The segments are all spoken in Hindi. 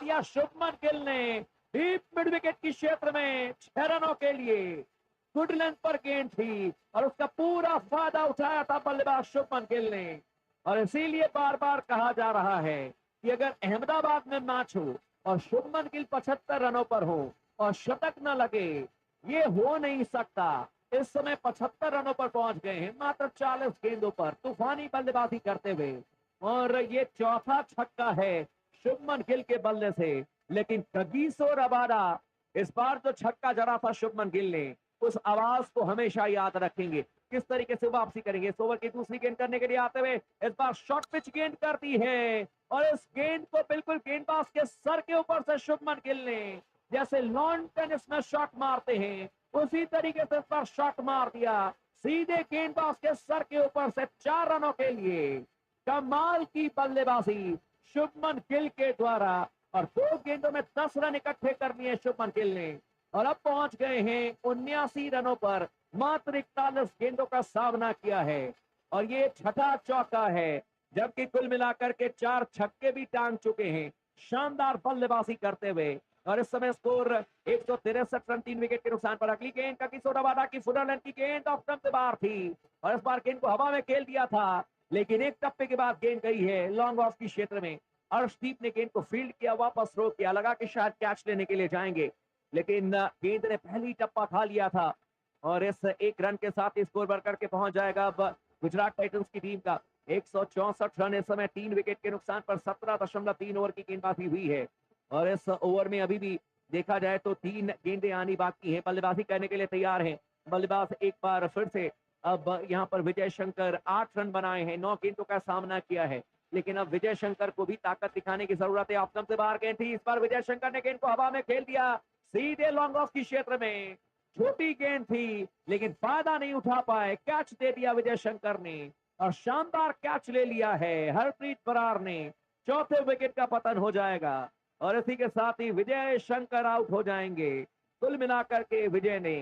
दिया शुभमन गिल ने डीप मिड विकेट की क्षेत्र में 6 रनों के लिए। गुड लेंथ पर गेंद थी और उसका पूरा फायदा उठाया था बल्लेबाज शुभमन गिल ने। और इसीलिए बार बार कहा जा रहा है कि अगर अहमदाबाद में मैच हो और शुभमन गिल 75 रनों पर हो और शतक न लगे, ये हो नहीं सकता। इस समय 75 रनों पर पहुंच गए हैं मात्र 40 गेंदों पर तूफानी बल्लेबाजी करते हुए। और ये चौथा छक्का है शुभमन गिल के बल्ले से। लेकिन कगिसो रबाडा इस बार जो छक्का जड़ा था शुभमन गिल ने, उस आवाज को हमेशा याद रखेंगे। किस तरीके से वापसी करेंगे। इस ओवर की दूसरी गेंद करने के लिए आते हुए इस बार शॉर्ट पिच गेंद करती है और इस गेंद को बिल्कुल गेंदबाज के सर के ऊपर से शुभमन गिल ने, जैसे लॉन टेनिस में शॉट मारते हैं उसी तरीके से इस पर शॉट मार दिया सीधे गेंदबाज के सर के ऊपर से 4 रनों के लिए। कमाल की बल्लेबाजी शुभमन गिल के द्वारा और 2 गेंदों में 10 रन इकट्ठे कर लिए शुभमन गिल ने और अब पहुंच गए हैं 79 रनों पर। मात्र 41 गेंदों का सामना किया है और ये छठा चौका है, जबकि कुल मिलाकर के 4 छक्के भी टांग चुके हैं शानदार बल्लेबाजी करते हुए। और इस समय स्कोर 163 रन 3 विकेट के नुकसान पर। अगली गेंद कगिसो रबाडा की फुलर लेंथ की गेंद ऑफ स्टंप से बाहर थी और इस बार गेंद को हवा में खेल दिया था, लेकिन एक टप्पे के बाद गेंद गई है लॉन्ग ऑफ की क्षेत्र में। अर्शदीप ने गेंद को फील्ड किया, वापस थ्रो किया, लगा कि शायद कैच लेने के लिए जाएंगे, लेकिन गेंद ने पहली टप्पा खा लिया था और इस 1 रन के साथ ही स्कोर बढ़कर के पहुंच जाएगा अब गुजरात टाइटंस की टीम का। 164 रन इस समय 3 विकेट के नुकसान पर 17.3 ओवर की गेंदबाजी हुई है और इस ओवर में अभी भी देखा जाए तो 3 गेंदें आनी बाकी हैं। बल्लेबाजी करने के लिए तैयार हैं बल्लेबाज एक बार फिर से। अब यहां पर विजय शंकर 8 रन बनाए हैं, 9 गेंदों का सामना किया है, लेकिन अब विजय शंकर को भी ताकत दिखाने की जरूरत है। ऑफ स्टंप से बाहर गेंद थी, इस बार विजय शंकर ने गेंद को हवा में खेल दिया सीधे लॉन्ग ऑफ की क्षेत्र में। छोटी गेंद थी लेकिन फायदा नहीं उठा पाए, कैच दे दिया विजय शंकर ने और शानदार कैच ले लिया है हरप्रीत बरार ने। चौथे विकेट का पतन हो जाएगा और इसी के साथ ही विजय शंकर आउट हो जाएंगे। कुल मिलाकर के विजय ने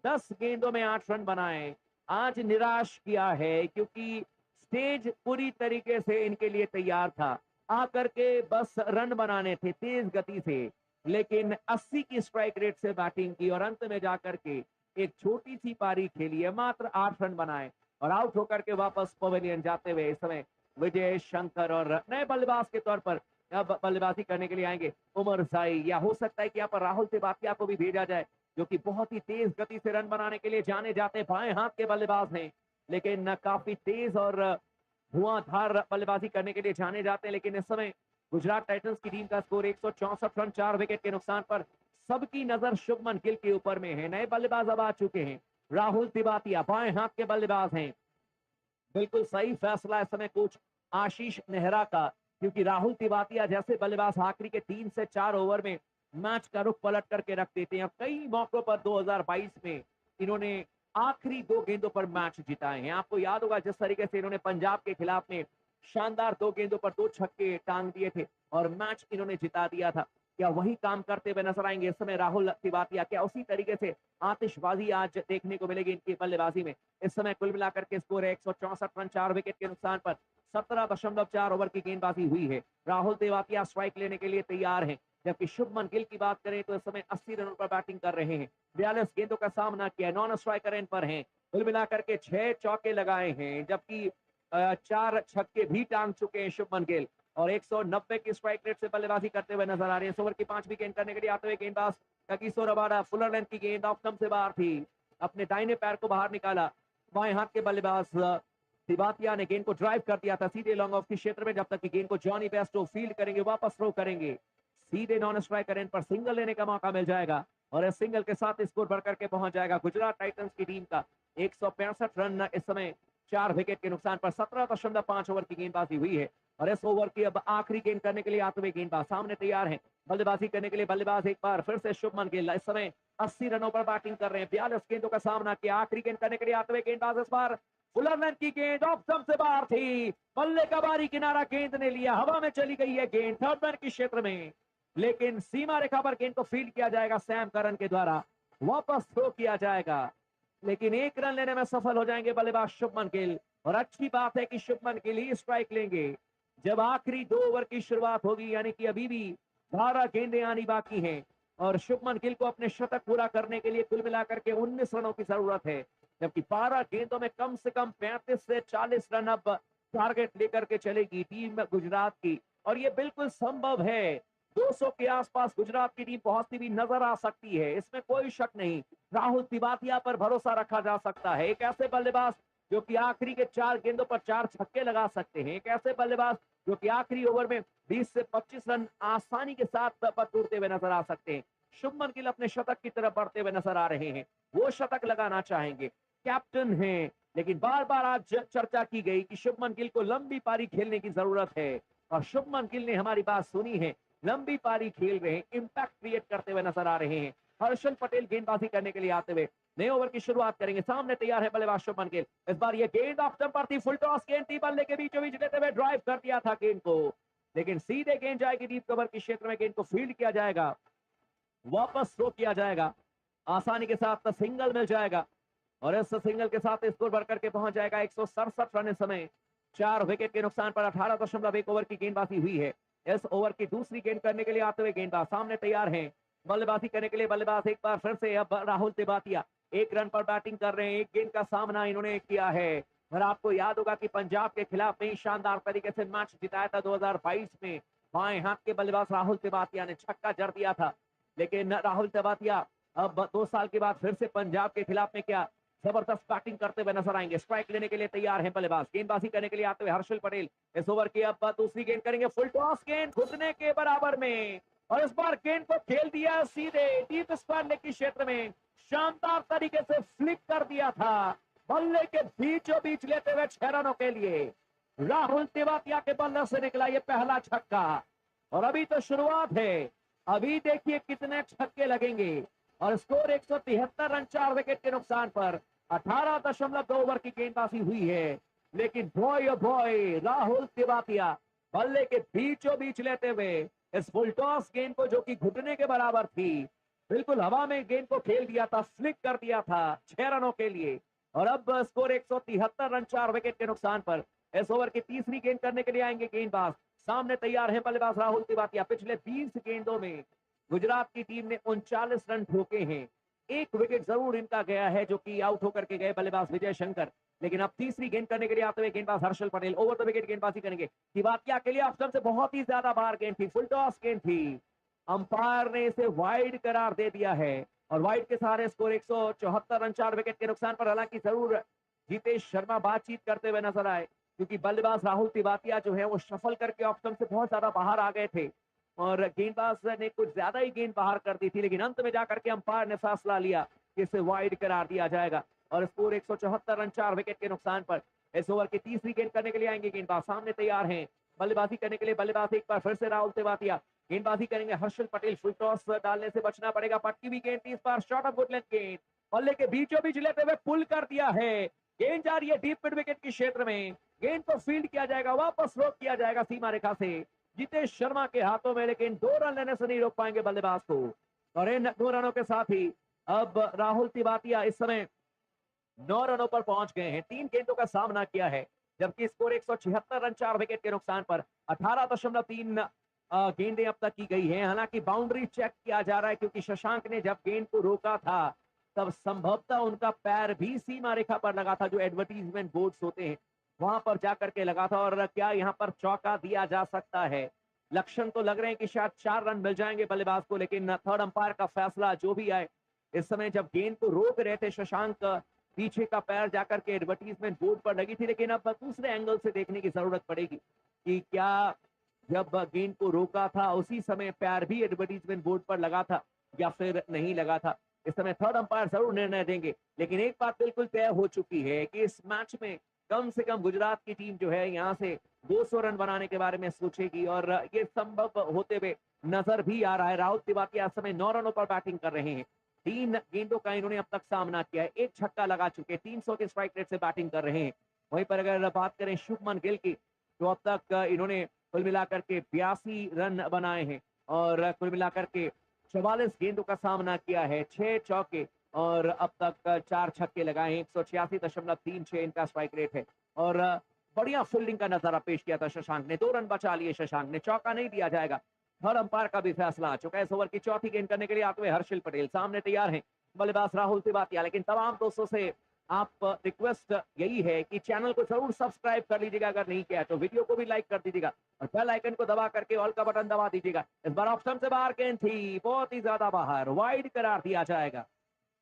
10 गेंदों में 8 रन बनाए। आज निराश किया है क्योंकि स्टेज पूरी तरीके से इनके लिए तैयार था, आकर के बस रन बनाने थे तेज गति से, लेकिन 80 की स्ट्राइक रेट से बैटिंग की और अंत में जाकर के एक छोटी सी पारी खेली है, मात्र 8 रन बनाए और आउट होकर के वापस पवेलियन जाते हुए इस समय विजय शंकर और नए बल्लेबाज के तौर पर अब बल्लेबाजी करने के लिए आएंगे उमर जाई, या हो सकता है कि यहाँ पर राहुल तेवातिया को भी भेजा जाए जो कि बहुत ही तेज गति से रन बनाने के लिए जाने जाते बाएं हाथ के बल्लेबाज हैं, लेकिन काफी तेज और धुआंधार बल्लेबाजी करने के लिए जाने जाते हैं। लेकिन इस समय गुजरात टाइटंस की टीम का स्कोर 164 रन 4 विकेट के नुकसान पर। सबकी नजर शुभमन गिल के ऊपर में है। नए बल्लेबाज अब आ चुके हैं, राहुल तेवातिया बाएं हाथ के बल्लेबाज हैं। बिल्कुल सही फैसला इस समय कोच आशीष नेहरा का, क्योंकि राहुल तेवातिया जैसे बल्लेबाज आखिरी के 3 से 4 ओवर में मैच का रुख पलट करके रख देते हैं। कई मौकों पर 2022 में इन्होंने आखिरी 2 गेंदों पर मैच जिताए हैं। आपको याद होगा जिस तरीके से इन्होंने पंजाब के खिलाफ में शानदार 2 गेंदों पर 2 छक्के टांग दिए थे और मैच इन्होंने जिता दिया था। क्या वही काम करते हुए नजर आएंगे इस समय राहुल तेवातिया? क्या उसी तरीके से आतिशबाजी आज देखने को मिलेगी इनकी बल्लेबाजी में? इस समय कुल मिलाकर के स्कोर है 164 रन 4 विकेट के नुकसान पर। 17.4 ओवर की गेंदबाजी हुई है। राहुल तेवातिया स्ट्राइक लेने के लिए तैयार हैं, जबकि शुभमन गिल की बात करें तो इस समय 80 रनों पर बैटिंग कर रहे हैं। 42 गेंदों का सामना किया, नॉन स्ट्राइकर इन पर हैं। कुल मिलाकर के 6 चौके लगाए हैं, जबकि 4 छक्के भी टांग चुके हैं शुभमन गिल और 190 की स्ट्राइक रेट से बल्लेबाजी करते हुए नजर आ रहे हैं। ओवर की 5वीं गेंद करने के लिए आते हुए गेंदबाज कगिसो रबाडा, फुलर लेंथ की गेंद ऑफ स्टंप से बाहर थी, अपने दाहिने पैर को बाहर निकाला। बाएं हाथ के बल्लेबाज तेवातिया ने गेंद को ड्राइव कर दिया था सीधे लॉन्ग ऑफ की क्षेत्र में, जब तक कि गेंद को जॉनी बेस्टो फील्ड करेंगे, वापस थ्रो करेंगे सीधे नॉन स्ट्राइकर एंड पर। सिंगल लेने का मौका मिल जाएगा और इस सिंगल के साथ स्कोर बढ़कर के पहुंच जाएगा गुजरात टाइटंस की टीम का। 165 रन इस समय 4 विकेट के नुकसान पर। 17.5 ओवर की गेंदबाजी हुई है और इस ओवर की अब आखिरी गेंद करने के लिए आते हुए गेंदबाज सामने तैयार हैं बल्लेबाजी करने के लिए। बल्लेबाज एक बार फिर से शुभमन गिल इस समय 80 रनों पर बैटिंग कर रहे हैं। 42 गेंदों का सामना किया, आखिरी गेंद करने के लिए आते हुए गेंदबाज इस बार फुलर लेंथ की गेंद ऑफ स्टंप से बाहर थी, बल्ले का बारी किनारा गेंद ने लिया, हवा में चली गई है गेंद थर्ड मैन की क्षेत्र में, लेकिन सीमा रेखा पर गेंद को फील्ड किया जाएगा सैम करन के द्वारा, वापस थ्रो किया जाएगा, लेकिन 1 रन लेने में सफल हो जाएंगे बल्लेबाज शुभमन गिल। और अच्छी बात है कि शुभमन गिल ही स्ट्राइक लेंगे जब आखिरी 2 ओवर की शुरुआत होगी, यानी कि अभी भी 12 गेंदें आनी बाकी हैं और शुभमन गिल को अपने शतक पूरा करने के लिए कुल मिलाकर के 19 रनों की जरूरत है, जबकि 12 गेंदों में कम से कम 35 से 40 रन अब टारगेट लेकर के चलेगी टीम गुजरात की, और ये बिल्कुल संभव है। 200 के आसपास गुजरात की टीम पहुंचती भी नजर आ सकती है, इसमें कोई शक नहीं। राहुल तिवातिया पर भरोसा रखा जा सकता है, एक ऐसे बल्लेबाज जो कि आखिरी के 4 गेंदों पर 4 छक्के लगा सकते हैं, एक ऐसे बल्लेबाज जो कि आखिरी ओवर में 20 से 25 रन आसानी के साथ बटोरते हुए नजर आ सकते हैं। शुभमन गिल अपने शतक की तरफ बढ़ते हुए नजर आ रहे हैं, वो शतक लगाना चाहेंगे, कैप्टन हैं, लेकिन बार बार आज चर्चा की गई कि शुभमन गिल को लंबी पारी खेलने की जरूरत है, और शुभमन गिल ने हमारी बात सुनी है, लंबी पारी खेल रहे हैं, इंपैक्ट क्रिएट करते हुए नजर आ रहे हैं। हर्षल पटेल गेंदबाजी करने के लिए आते हुए नए ओवर की शुरुआत करेंगे, सामने तैयार है बल्लेबाज शुभमन गिल। इस बार ये गेंद ऑफ स्टंप पर थी, फुल टॉस गेंद थी, बल्ले के बीचों बीच लेते हुए ड्राइव कर दिया था गेंद को, लेकिन सीधे गेंद जाएगी डीप कवर के क्षेत्र में, गेंद को फील्ड किया जाएगा, वापस थ्रो किया जाएगा, आसानी के साथ सिंगल मिल जाएगा, और इस सिंगल के साथ स्कोर बढ़कर के पहुंच जाएगा 167 रन। इस समय 4 विकेट के नुकसान पर 18.1 ओवर की गेंदबाजी हुई है। इस ओवर की दूसरी गेंद करने के लिए आते हुए गेंदबाज सामने तैयार हैं, बल्लेबाजी करने के लिए बल्लेबाज एक बार फिर से अब राहुल तिवातिया 1 रन पर बैटिंग कर रहे हैं, एक गेंद का सामना इन्होंने किया है, और आपको याद होगा कि पंजाब के खिलाफ में शानदार तरीके से मैच जिताया था 2022 में, बाएं हाथ के बल्लेबाज राहुल तिवातिया ने छक्का जड़ दिया था, लेकिन राहुल तिवातिया अब 2 साल के बाद फिर से पंजाब के खिलाफ में क्या जबरदस्त बैटिंग करते हुए नजर आएंगे। स्ट्राइक लेने के लिए तैयार है बल्लेबाज, गेंदबाजी करने के लिए आते हुए हर्षल पटेल इस ओवर की अब दूसरी गेंद करेंगे, फुल टॉस गेंद घुटने के बराबर में, और इस बार गेंद को खेल दिया सीधे डीप स्क्वायर लेग के क्षेत्र में, शानदार तरीके से फ्लिक कर दिया था, बल्ले के बीचों बीच लेते हुए 6 रनों के लिए राहुल तिवातिया के बल्ले से निकला ये पहला छक्का, और अभी तो शुरुआत है, अभी देखिए कितने छक्के लगेंगे, और स्कोर 173 रन 4 विकेट के नुकसान पर 18.2 ओवर की गेंदबाजी हुई है, लेकिन बॉय ओ बॉय राहुल तिवातिया बल्ले के बीचों बीच लेते हुए इस फुल टॉस गेंद को, जो कि घुटने के बराबर थी, बिल्कुल हवा में गेंद को खेल दिया था, फ्लिक कर दिया था 6 रनों के लिए, और अब स्कोर 173 रन 4 विकेट के नुकसान पर इस ओवर की तीसरी गेंद करने के लिए आएंगे गेंदबाज, सामने तैयार है बल्लेबाज राहुल तिवातिया। पिछले 20 गेंदों में गुजरात की टीम ने 39 रन ठोके हैं, एक विकेट जरूर इनका गया है जो कि आउट होकर के गए बल्लेबाज विजय शंकर, लेकिन अब तीसरी गेंद करने के लिए आते हुए गेंदबाज Harshal Patel over the wicket गेंदबाजी करेंगे, तिवातिया के लिए ऑप्शन से बहुत ही ज्यादा बाहर गेंद थी, फुल टॉस गेंद थी, अंपायर ने इसे वाइड करार दे दिया है, और वाइड के सहारे स्कोर 174 रन 4 विकेट के नुकसान पर। हालांकि जरूर जीतेश शर्मा बातचीत करते हुए नजर आए, क्योंकि बल्लेबाज राहुल तिवातिया जो है वो शफल करके ऑप्शन से बहुत ज्यादा बाहर आ गए थे, और गेंदबाज ने कुछ ज्यादा ही गेंद बाहर कर दी थी, लेकिन अंत में जाकर के अंपायर ने फैसला लिया कि इसे वाइड करार दिया जाएगा, और स्कोर 174 रन 4 विकेट के नुकसान पर इस ओवर की तीसरी गेंद करने के लिए आएंगे गेंदबाज, सामने तैयार हैं बल्लेबाजी करने के लिए बल्लेबाज एक बार फिर से राहुल तिवातिया, गेंदबाजी करेंगे हर्षल पटेल, फुल टॉस डालने से बचना पड़ेगा, पटकी हुई गेंद थी, इस बार शॉट ऑफ गुड लेंथ गेंद बल्ले के बीचों बीच लेते हुए पुल कर दिया है, गेंद जा रही है डीप मिड विकेट के क्षेत्र में, गेंद को फील्ड किया जाएगा, वापस रोक किया जाएगा सीमा रेखा से जितेश शर्मा के हाथों में, लेकिन 2 रन लेने से नहीं रोक पाएंगे बल्लेबाज को, और इन 2 रनों के साथ ही अब राहुल तिवातिया इस समय 9 रनों पर पहुंच गए हैं, 3 गेंदों का सामना किया है, जबकि स्कोर 176 रन 4 विकेट के नुकसान पर 18.3 गेंदें अब तक की गई हैं। हालांकि बाउंड्री चेक किया जा रहा है, क्योंकि शशांक ने जब गेंद को रोका था तब संभवतः उनका पैर भी सीमा रेखा पर लगा था, जो एडवर्टीजमेंट बोर्ड्स होते हैं वहां पर जाकर के लगा था, और क्या यहाँ पर चौका दिया जा सकता है? लक्षण तो लग रहे हैं कि शायद 4 रन मिल जाएंगे बल्लेबाज को, लेकिन थर्ड अंपायर का फैसला जो भी आए, इस समय जब गेंद को रोक रहे थे शशांक, पीछे का पैर जाकर के एडवर्टीजमेंट बोर्ड पर लगी थी, लेकिन अब दूसरे एंगल से देखने की जरूरत पड़ेगी कि क्या जब गेंद को रोका था उसी समय पैर भी एडवर्टीजमेंट बोर्ड पर लगा था या फिर नहीं लगा था। इस समय थर्ड अंपायर जरूर निर्णय देंगे, लेकिन एक बात बिल्कुल तय हो चुकी है कि इस मैच में कम से कम गुजरात की टीम जो है यहाँ से 200 रन बनाने के बारे में सोचेगी, और ये संभव होते हुए नजर भी आ रहा है। राहुल तिवातिया इस समय 9 रनों पर बैटिंग कर रहे हैं, 3 गेंदों का इन्होंने अब तक सामना किया है, एक छक्का लगा चुके, 300 के स्ट्राइक रेट से बैटिंग कर रहे हैं। वहीं पर अगर बात करें शुभमन गिल की, तो अब तक इन्होंने कुल मिलाकर के 82 रन बनाए हैं, और कुल मिलाकर के 44 गेंदों का सामना किया है, 6 चौके, और अब तक 4 छक्के लगाए हैं, 186.36 इनका स्ट्राइक रेट है, और बढ़िया फील्डिंग का नजारा पेश किया था शशांक ने, 2 रन बचा लिए शशांक ने, चौका नहीं दिया जाएगा। थर्ड अंपायर का भी फैसला आ चुका है। इस ओवर की चौथी गेंद करने के लिए आते हुए हर्षिल पटेल सामने तैयार हैं बल्लेबाज राहुल तिवातिया। लेकिन तमाम दोस्तों से आप रिक्वेस्ट यही है कि चैनल को जरूर सब्सक्राइब कर लीजिएगा, अगर नहीं किया तो वीडियो को भी लाइक कर दीजिएगा और बेल आइकन को दबा करके ऑल का बटन दबा दीजिएगा। इस बार ऑप्शन से बाहर गेंद थी, बहुत ही ज्यादा बाहर, वाइड करार दिया जाएगा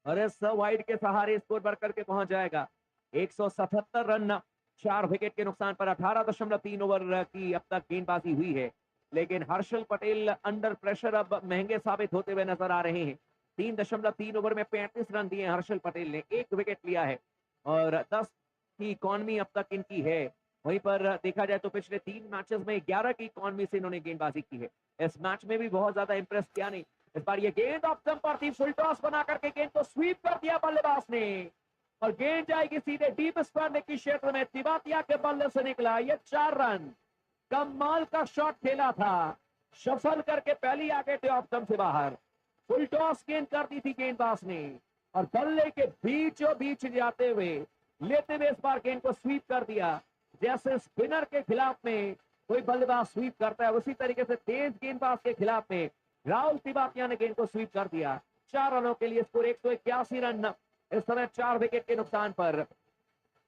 और इस वाइड के सहारे स्कोर बढ़ करके पहुंच जाएगा 177 रन। 4 विकेट के नुकसान पर 18.3 ओवर की अब तक गेंदबाजी हुई है। लेकिन हर्षल पटेल अंडर प्रेशर अब महंगे साबित होते हुए नजर आ रहे हैं। 3.3 ओवर में 35 रन दिए हर्षल पटेल ने, 1 विकेट लिया है और 10 की इकॉनमी अब तक इनकी है। वहीं पर देखा जाए तो पिछले 3 मैचेस में 11 की इकॉनमी से इन्होंने गेंदबाजी की है। इस मैच में भी बहुत ज्यादा इंप्रेस किया नहीं। इस बार ये गेंद ऑफ स्टंप पर थी, फुल टॉस बना करके गेंद को स्वीप कर दिया बल्लेबाज ने और गेंद जाएगी सीधे डीप स्क्वायर के क्षेत्र में। तिवातिया के बल्ले से निकला ये 4 रन। कमाल का शॉट खेला था, शफल करके पहली आगे थे ऑफ स्टंप से बाहर। फुल टॉस गेंद कर दी थी गेंदबाज ने और बल्ले के बीचों बीच जाते हुए लेते हुए इस बार गेंद को स्वीप कर दिया। जैसे स्पिनर के खिलाफ में कोई बल्लेबाज स्वीप करता है, उसी तरीके से तेज गेंदबाज के खिलाफ में राहुल तिवातिया ने गेंद को स्वीप कर दिया। 4 रनों के लिए स्कोर 181 रन। इस समय 4 विकेट के नुकसान पर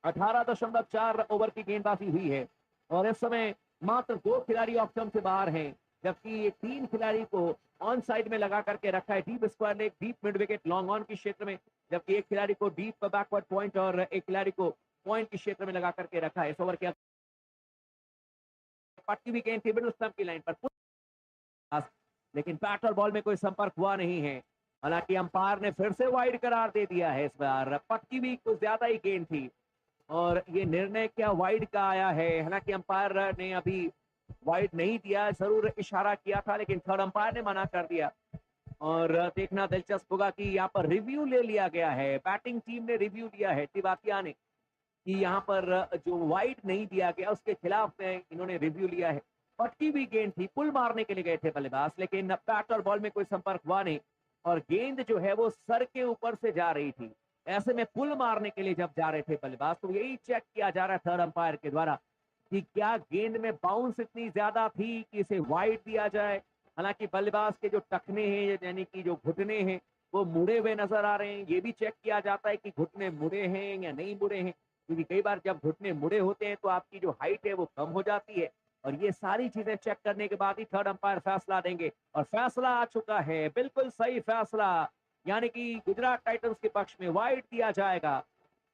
18.4 ओवर की गेंदबाजी हुई है और इस समय मात्र 2 खिलाड़ी ऑफ स्टंप से बाहर हैं, जबकि 3 खिलाड़ी को ऑन साइड में लगा करके रखा है। Deep square leg, deep mid wicket, long on के क्षेत्र में, जबकि एक खिलाड़ी को डीप बैकवर्ड पॉइंट और एक खिलाड़ी को पॉइंट के क्षेत्र में लगा करके रखा है। इस ओवर के पट्टी भी गेंद थी मिडल स्टंप की लाइन पर, लेकिन बैट और बॉल में कोई संपर्क हुआ नहीं है। हालांकि अंपायर ने फिर से वाइड करार दे दिया है। इस बार पट्टी भी कुछ ज्यादा ही गेंद थी और ये निर्णय क्या वाइड का आया है। हालांकि अंपायर ने अभी वाइड नहीं दिया, जरूर इशारा किया था, लेकिन थर्ड अंपायर ने मना कर दिया। और देखना दिलचस्प होगा कि यहाँ पर रिव्यू ले लिया गया है, बैटिंग टीम ने रिव्यू लिया है तिवातिया ने कि यहाँ पर जो वाइड नहीं दिया गया उसके खिलाफ में इन्होंने रिव्यू लिया है। पटकी भी गेंद थी, पुल मारने के लिए गए थे बल्लेबाज, लेकिन बैट और बॉल में कोई संपर्क हुआ नहीं और गेंद जो है वो सर के ऊपर से जा रही थी। ऐसे में पुल मारने के लिए जब जा रहे थे बल्लेबाज, तो यही चेक किया जा रहा है थर्ड अंपायर के द्वारा कि क्या गेंद में बाउंस इतनी ज्यादा थी कि इसे वाइड दिया जाए। हालांकि बल्लेबाज के जो टखने हैं यानी कि जो घुटने हैं वो मुड़े हुए नजर आ रहे हैं। ये भी चेक किया जाता है कि घुटने मुड़े हैं या नहीं मुड़े हैं, क्योंकि कई बार जब घुटने मुड़े होते हैं तो आपकी जो हाइट है वो कम हो जाती है। और ये सारी चीजें चेक करने के बाद ही थर्ड अंपायर फैसला देंगे और फैसला आ चुका है, बिल्कुल सही फैसला, यानी कि गुजरात टाइटंस के पक्ष में वाइड दिया जाएगा।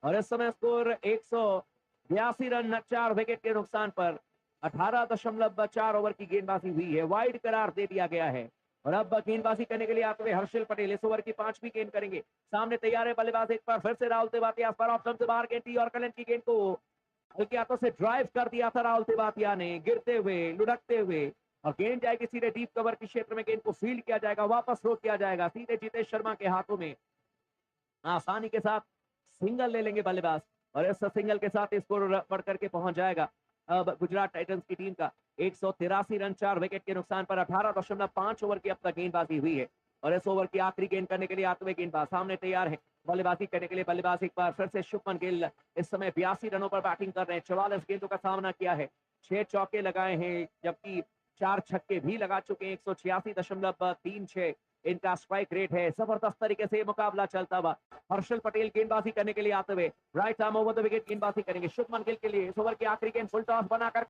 और इस समय स्कोर 182 रन, 4 विकेट के नुकसान पर 18.4 ओवर की गेंदबाजी हुई है, वाइड करार दे दिया गया है। और अब गेंदबाजी करने के लिए आते हुए हर्षिल पटेल इस ओवर की 5वीं गेंद करेंगे। सामने तैयार है बल्लेबाज, एक बार फिर से राहुल तिवातिया पर ऑफ स्टंप से बाहर गेंद थी और कलन की गेंद को हल्के हाथों से ड्राइव कर दिया था राहुल तिवातिया ने, गिरते हुए, लुढ़कते हुए, और गेंद जाएगी सीधे डीप कवर के क्षेत्र में। गेंद को फील्ड किया जाएगा, वापस रोक किया जाएगा सीधे जितेश शर्मा के हाथों में। आसानी के साथ सिंगल ले लेंगे बल्लेबाज और इस सिंगल के साथ स्कोर बढ़ करके पहुंच जाएगा अब गुजरात टाइटंस की टीम का 183 रन, 4 विकेट के नुकसान पर 18.5 ओवर की अब तक गेंदबाजी हुई है। और इस ओवर की आखिरी गेंद करने के लिए आते हुए गेंदबाज सामने तैयार है बल्लेबाजी करने के लिए। बल्लेबाज एक बार फिर से शुभमन गिल इस समय 82 रनों पर बैटिंग कर रहे हैं, 44 गेंदों का सामना किया है, 6 चौके लगाए हैं, जबकि 4 छक्के भी लगा चुके हैं। 186.36 इनका स्ट्राइक रेट है। जबरदस्त तरीके से मुकाबला चलता हुआ हर्षल पटेल गेंदबाजी करने के लिए आते हुए right arm over the wicket गेंदबाजी करेंगे शुभमन गिल के लिए। इस ओवर की आखिरी गेंद फुल टॉस बनाकर